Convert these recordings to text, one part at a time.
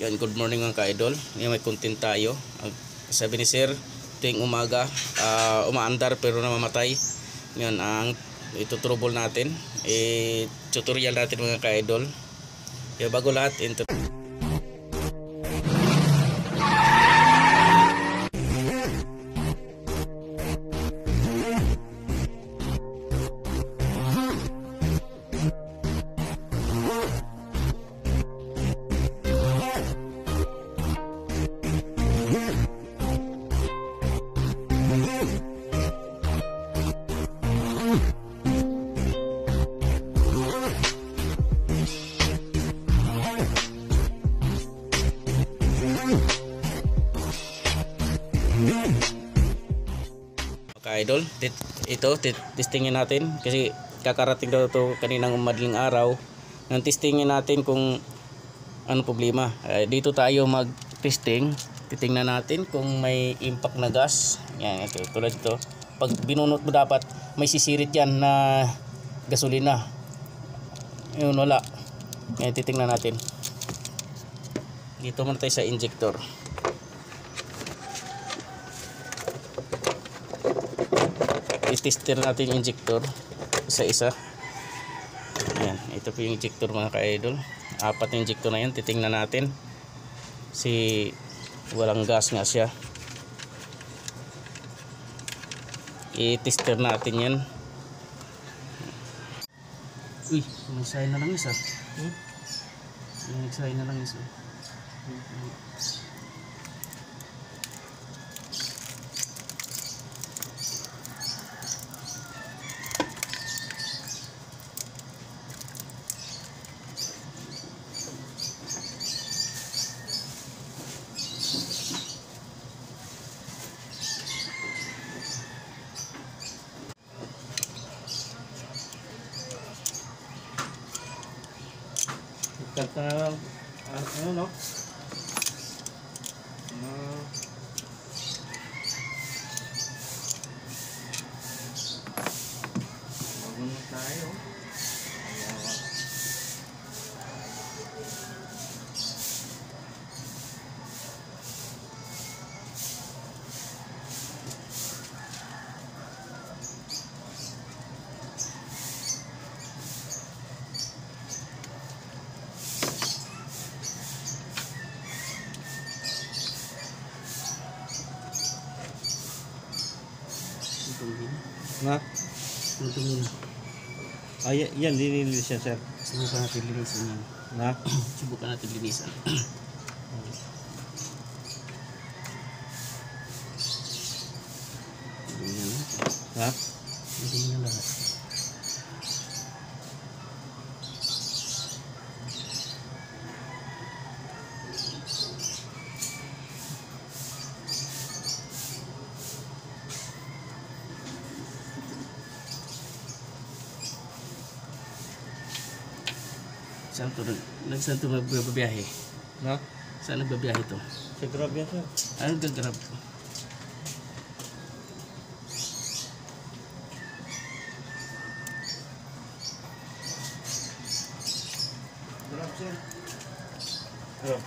Yan, good morning mga ka-idol. Ngayon may content tayo. Sabi ni sir, tuwing umaga, umaandar pero namamatay. Yan ang itutrouble natin. Tutorial natin mga ka-idol. Yan, bago lahat, idol, testingin natin kasi kakarating daw ito kaninang madaling araw. Nang testingin natin kung ano problema. Dito tayo mag-testing. Titingnan natin kung may impact na gas. Yan, ito, tulad ito. Pag binunot mo dapat may sisirit yan na gasolina. Yun, wala. Yan, titingnan natin. Dito muna tayo sa injector. I-tester natin yung injector isa-isa. Ayan, ito po yung injector mga ka-idol. 4 na injector na yan. Titingnan natin si walang gas nga siya. I-tester natin yan. Uy, may na lang isa. May na lang isa. Kata ano no? Bago na tayo. Na? Tungin. Ay, yan linilis yan, sir. Subukan natin linisan yan. Na? Subukan natin linisan. Na? Hindi na lahat. Saan ito magbabiyahe? Na? Saan nagbabiyahe ito? Sa grab yan, sir. Anong gagrab? Grab, sir. Grab.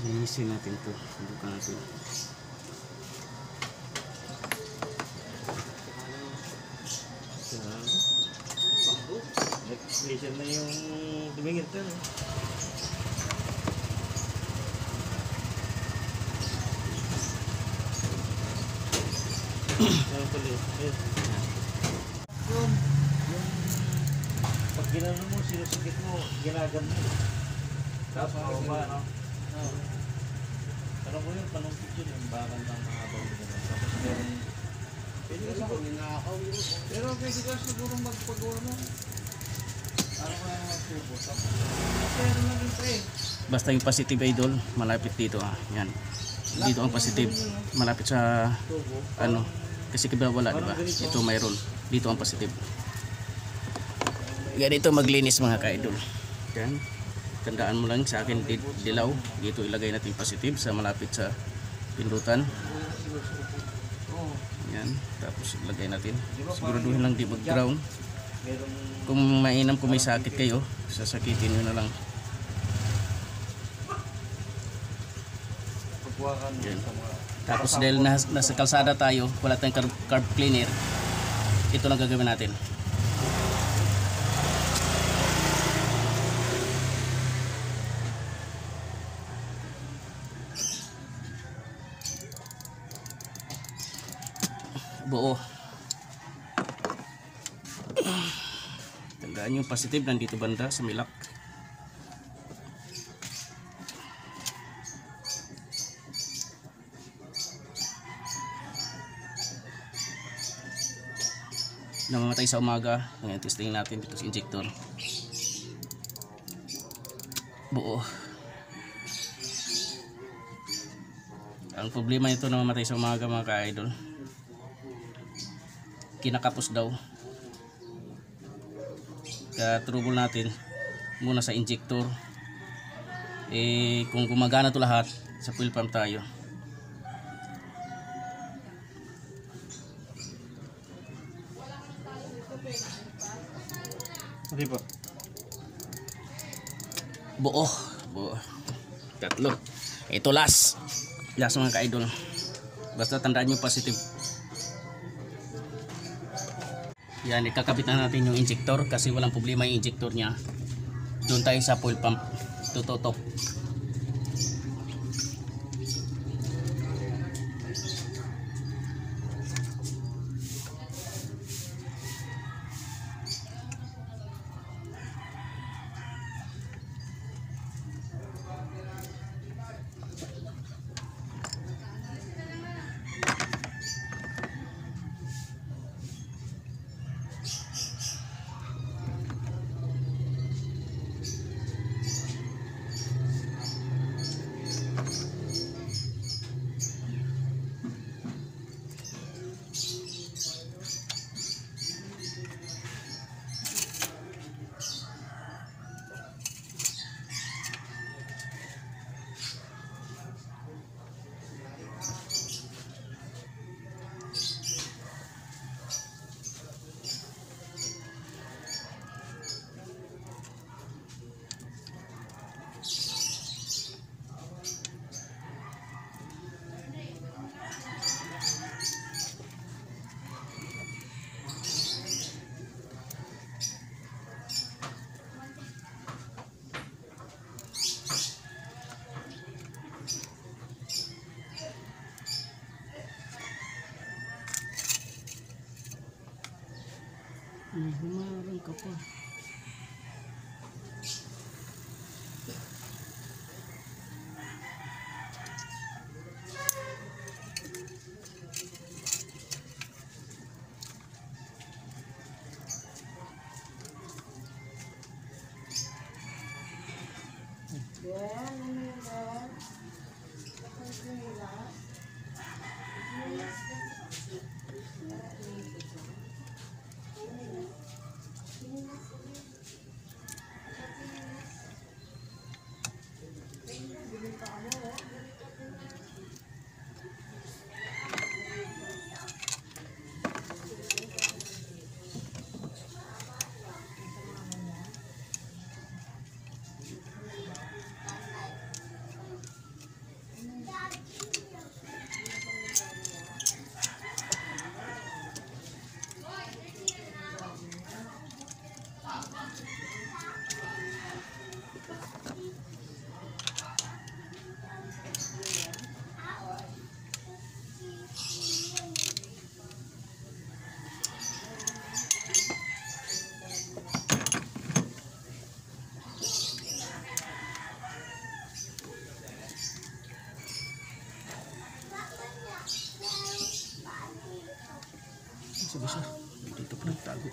Linisin natin ito. Subukan natin. Pressure na yung tumingin ito. Yung pag ginano mo, sinusukit mo, ginagan mo. Tapos ba, no? Pero ko yun, panungkit yun, yung bakal ng mahabaw. Tapos meron, pwede ka sa ninakaw yun. Pero pwede ka siguro magpagawa mo. Ano ka yung magtubo? Pero na rin pa eh. Basta yung positive idol, malapit dito Yan. Dito ang positive. Malapit sa ano, Kasi kiba wala, di ba? Ito mayroon. Dito ang positive. Ganito maglinis mga ka-idol. Yan. Tandaan mo lang sa akin dilaw. Dito ilagay natin positive sa malapit sa pindutan. Yan. Tapos ilagay natin. Siguraduhin lang di mag-ground. Kung mainam, kung may sakit kayo, sasakitin nyo na lang. Yan. Tapos dahil nasa kalsada tayo, wala tayong carb cleaner, ito lang gagawin natin. Buo. Tandaan yung positive nandito banda sa milak. Namamatay sa umaga. Ngayon testing natin dito sa injector. Buo. Ang problema nito namamatay sa umaga mga ka-idol, kinakapos daw. Kaya trouble natin muna sa injector. Kung gumagana to lahat, sa fuel pump tayo. Hindi po. Buo. Tatlo. Ito last mga ka-idol. Basta tandaan nyo positive. Yan, ikakabit na natin yung injector kasi walang problema yung injector nya. Doon tayo sa fuel pump. Tututok. Humarang ka pa. Bisa dito pa nagtago.